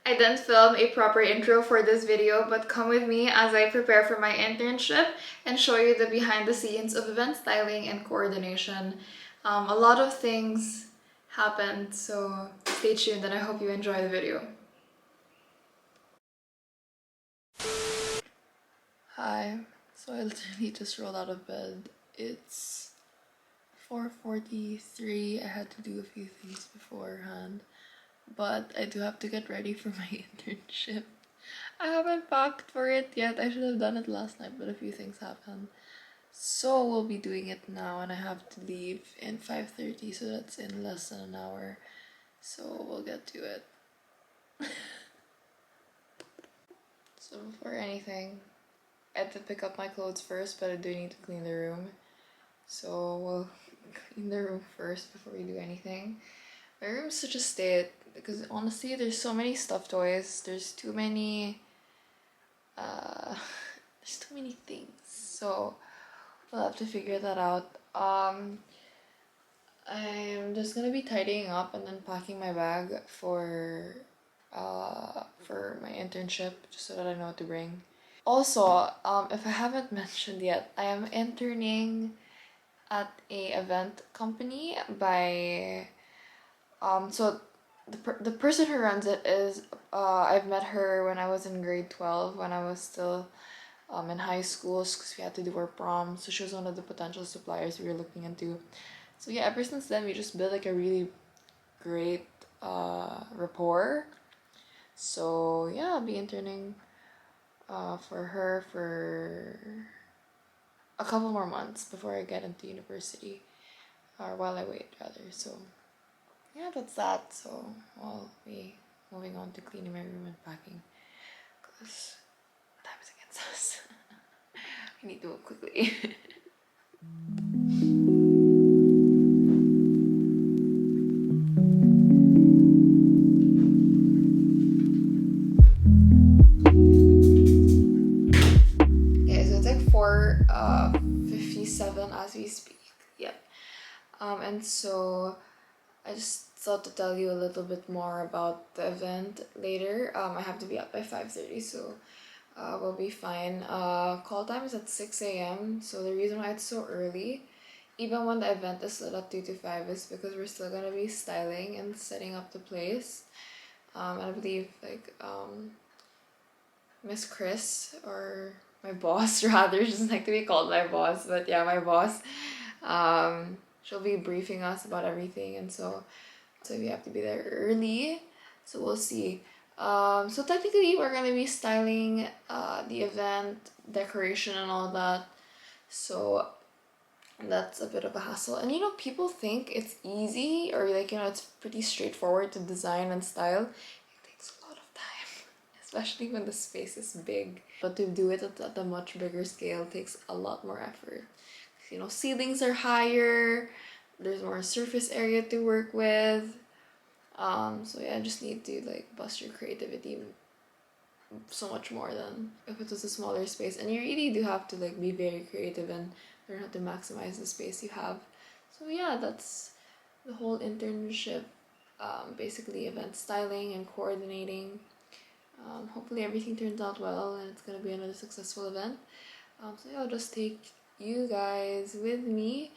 I didn't film a proper intro for this video, but come with me as I prepare for my internship and show you the behind the scenes of event styling and coordination. A lot of things happened, so stay tuned and I hope you enjoy the video. Hi, so I literally just rolled out of bed. It's 4:43. I had to do a few things beforehand, but I do have to get ready for my internship. I haven't packed for it yet. I should have done it last night, but a few things happened. So we'll be doing it now, and I have to leave in 5:30, so that's in less than an hour. So we'll get to it. So before anything, I had to pick up my clothes first, but I do need to clean the room. So we'll clean the room first before we do anything. My room's such a state because honestly there's so many stuffed toys. There's too many things. So we'll have to figure that out. I'm just gonna be tidying up and then packing my bag for my internship just so that I know what to bring. Also, if I haven't mentioned yet, I am interning at a event company by so the person who runs it is I've met her when I was in grade 12 when I was still in high school because we had to do our prom, so she was one of the potential suppliers we were looking into. So yeah, ever since then we just built like a really great rapport. So yeah, I'll be interning for her for a couple more months before I get into university, or while I wait rather. So yeah, that's that. So I'll be moving on to cleaning my room and packing because time is against us. I need to move quickly. Yeah, so it's like 4:57 as we speak. Yep. And so I just thought to tell you a little bit more about the event later. I have to be up by 5:30, so we'll be fine. Call time is at 6 a.m. So the reason why it's so early, even when the event is set at 2 to 5, is because we're still gonna be styling and setting up the place. And I believe like Miss Chris, or my boss rather, she doesn't like to be called my boss, but yeah, my boss. She'll be briefing us about everything, and so we have to be there early. So we'll see. So technically we're gonna be styling the event, decoration and all that. So that's a bit of a hassle. And you know, people think it's easy or like, you know, it's pretty straightforward to design and style. It takes a lot of time, especially when the space is big. But to do it at a much bigger scale takes a lot more effort. You know, ceilings are higher, there's more surface area to work with. So yeah, I just need to like bust your creativity so much more than if it was a smaller space. And you really do have to like be very creative and learn how to maximize the space you have. So yeah, that's the whole internship. Basically event styling and coordinating. Hopefully everything turns out well and it's gonna be another successful event. So yeah, I'll just take you guys with me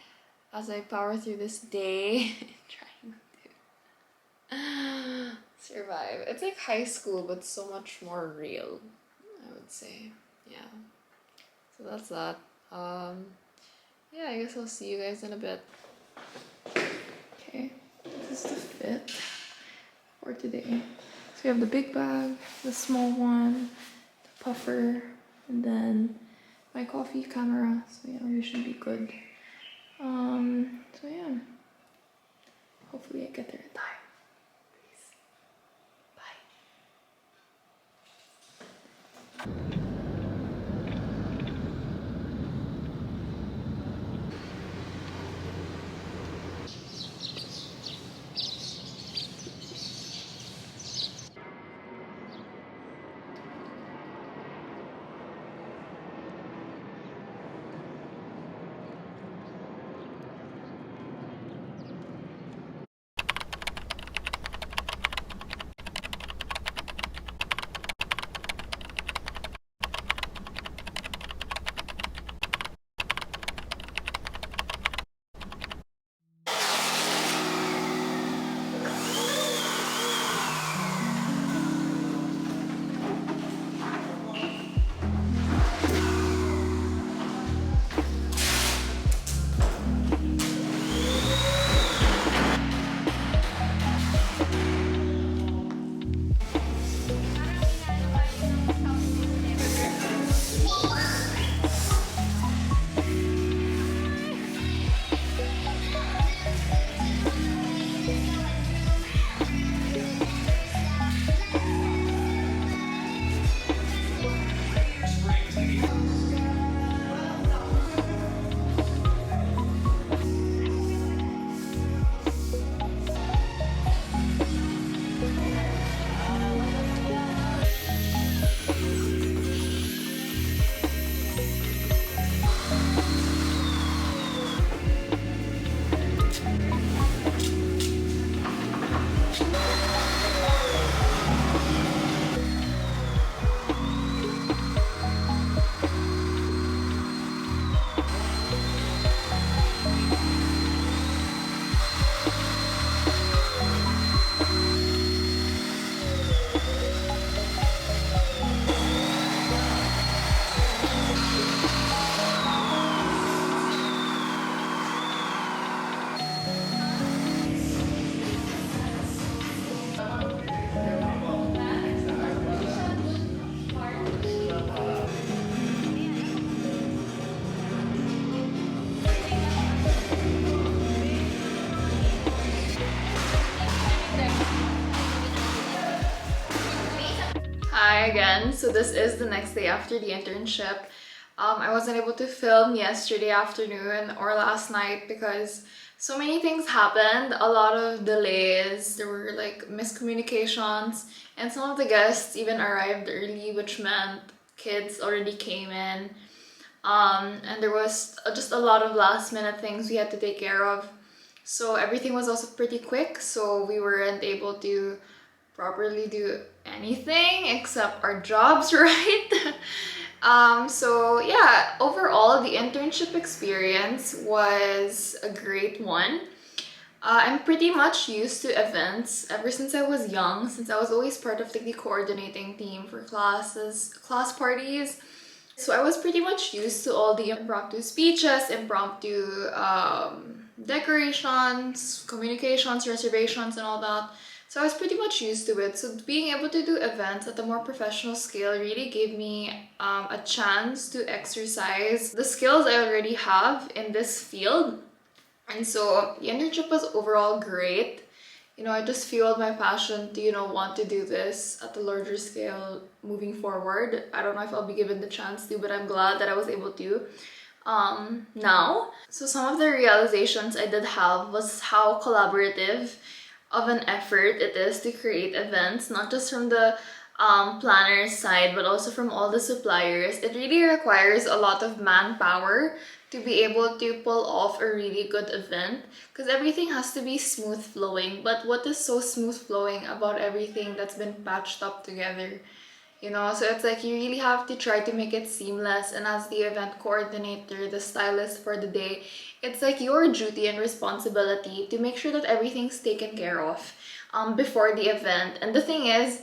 as I power through this day trying to survive. It's like high school but so much more real, I would say. Yeah, so that's that. Yeah, I guess I'll see you guys in a bit. Okay, this is the fit for today. So we have the big bag, the small one, the puffer, and then my coffee camera. So yeah, we should be good. So yeah, hopefully I get there in time. Peace. Bye. Hi again. So this is the next day after the internship. I wasn't able to film yesterday afternoon or last night because so many things happened. A lot of delays, there were like miscommunications, and some of the guests even arrived early, which meant kids already came in. And there was just a lot of last minute things we had to take care of. So everything was also pretty quick, so we weren't able to properly do anything except our jobs, right? So yeah, overall the internship experience was a great one. I'm pretty much used to events ever since I was young, since I was always part of the coordinating team for class parties. So I was pretty much used to all the impromptu speeches, impromptu decorations, communications, reservations, and all that. So I was pretty much used to it. So being able to do events at a more professional scale really gave me a chance to exercise the skills I already have in this field. And so the internship was overall great. I just fueled my passion to, want to do this at a larger scale moving forward. I don't know if I'll be given the chance to, but I'm glad that I was able to now. So some of the realizations I did have was how collaborative of an effort it is to create events, not just from the planner's side, but also from all the suppliers. It really requires a lot of manpower to be able to pull off a really good event, because everything has to be smooth flowing. But what is so smooth flowing about everything that's been patched up together? So it's like you really have to try to make it seamless, and as the event coordinator, the stylist for the day, it's like your duty and responsibility to make sure that everything's taken care of before the event. And the thing is,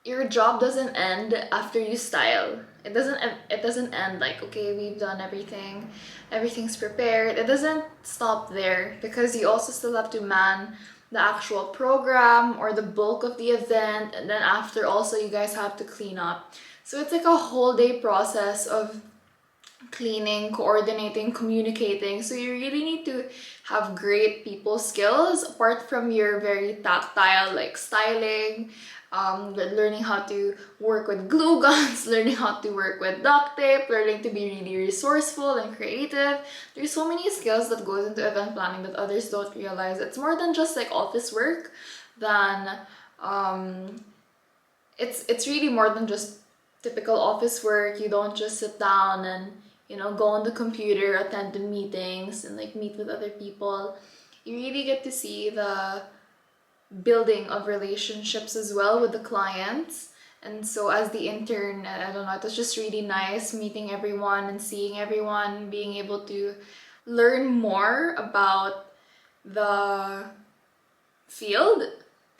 your job doesn't end after you style. It doesn't end like, okay, we've done everything, everything's prepared. It doesn't stop there, because you also still have to man the actual program or the bulk of the event, and then after also you guys have to clean up. So it's like a whole day process of cleaning, coordinating, communicating. So you really need to have great people skills apart from your very tactile like styling, learning how to work with glue guns, learning how to work with duct tape, learning to be really resourceful and creative. There's so many skills that goes into event planning that others don't realize. It's more than just like office work, than it's really more than just typical office work. You don't just sit down and go on the computer, attend the meetings, and like meet with other people. You really get to see the building of relationships as well with the clients. And so as the intern, I don't know, it was just really nice meeting everyone and seeing everyone, being able to learn more about the field.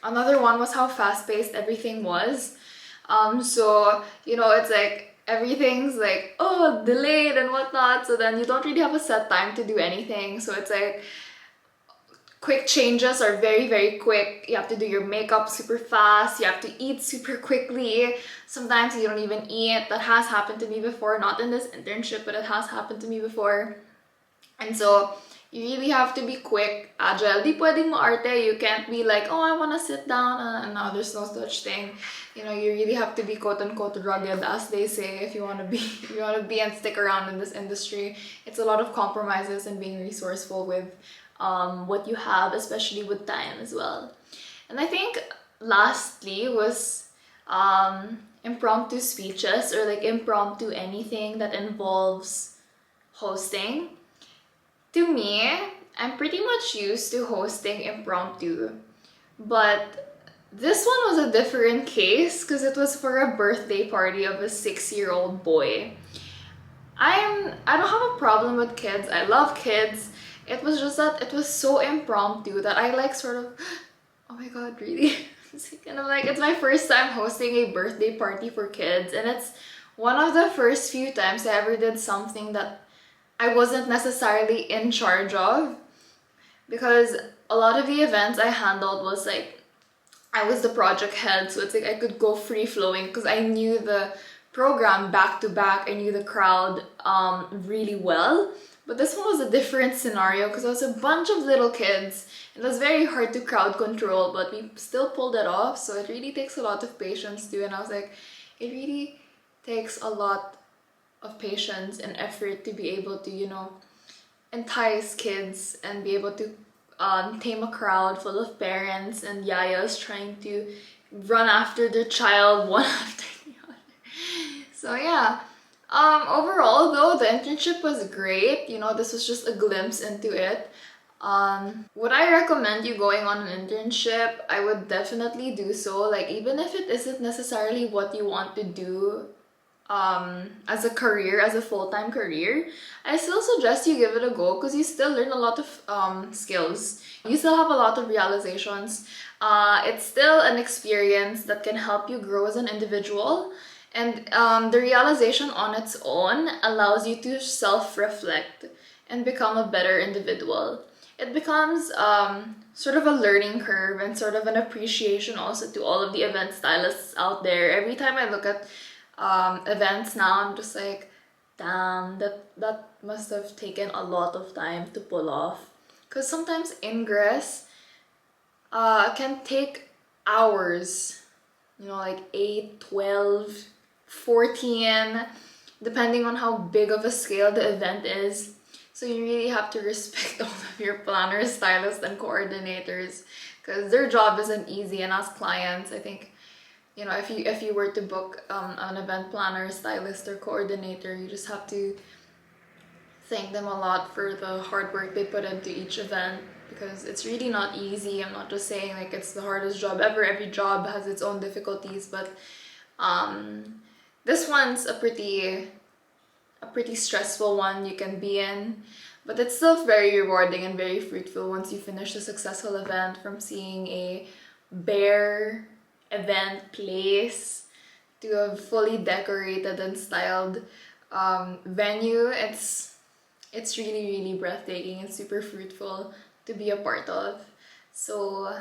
Another one was how fast-paced everything was. So it's like everything's like, oh, delayed and whatnot, so then you don't really have a set time to do anything. So it's like quick changes are very, very quick. You have to do your makeup super fast. You have to eat super quickly. Sometimes you don't even eat. That has happened to me before, not in this internship, but it has happened to me before. And so you really have to be quick, agile. Di pwedeng maarte. You can't be like, oh, I want to sit down. No, there's no such thing. You really have to be quote-unquote rugged, as they say, if you want to be and stick around in this industry. It's a lot of compromises and being resourceful with what you have, especially with time as well. And I think lastly was impromptu speeches, or like impromptu anything that involves hosting. To me, I'm pretty much used to hosting impromptu, but this one was a different case because it was for a birthday party of a 6-year-old boy. I don't have a problem with kids. I love kids. It was just that it was so impromptu that I like sort of, oh my god, really? It's kind of like, it's my first time hosting a birthday party for kids, and it's one of the first few times I ever did something that I wasn't necessarily in charge of, because a lot of the events I handled was like, I was the project head, so it's like I could go free flowing because I knew the program back to back. I knew the crowd really well. But this one was a different scenario because it was a bunch of little kids. It was very hard to crowd control, but we still pulled it off. So it really takes a lot of patience too. And I was like, it really takes a lot of patience and effort to be able to, you know, entice kids and be able to tame a crowd full of parents and yayas trying to run after their child one after the other. So yeah. Overall though, the internship was great. You know, this was just a glimpse into it. Would I recommend you going on an internship? I would definitely do so. Like, even if it isn't necessarily what you want to do as a career, as a full-time career, I still suggest you give it a go because you still learn a lot of skills. You still have a lot of realizations. It's still an experience that can help you grow as an individual. And the realization on its own allows you to self-reflect and become a better individual. It becomes sort of a learning curve and sort of an appreciation also to all of the event stylists out there. Every time I look at events now, I'm just like, damn, that must have taken a lot of time to pull off. Because sometimes ingress can take hours, you know, like 8, 12, 14, depending on how big of a scale the event is. So you really have to respect all of your planners, stylists, and coordinators because their job isn't easy. And as clients, I think, you know, if you were to book an event planner, stylist, or coordinator, you just have to thank them a lot for the hard work they put into each event because it's really not easy. I'm not just saying like it's the hardest job ever. Every job has its own difficulties, but this one's a pretty stressful one you can be in, but it's still very rewarding and very fruitful once you finish a successful event. From seeing a bare event place to a fully decorated and styled venue, it's really breathtaking and super fruitful to be a part of. So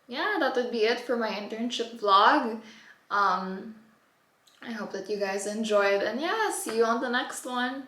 yeah, that would be it for my internship vlog. I hope that you guys enjoyed, and yeah, see you on the next one.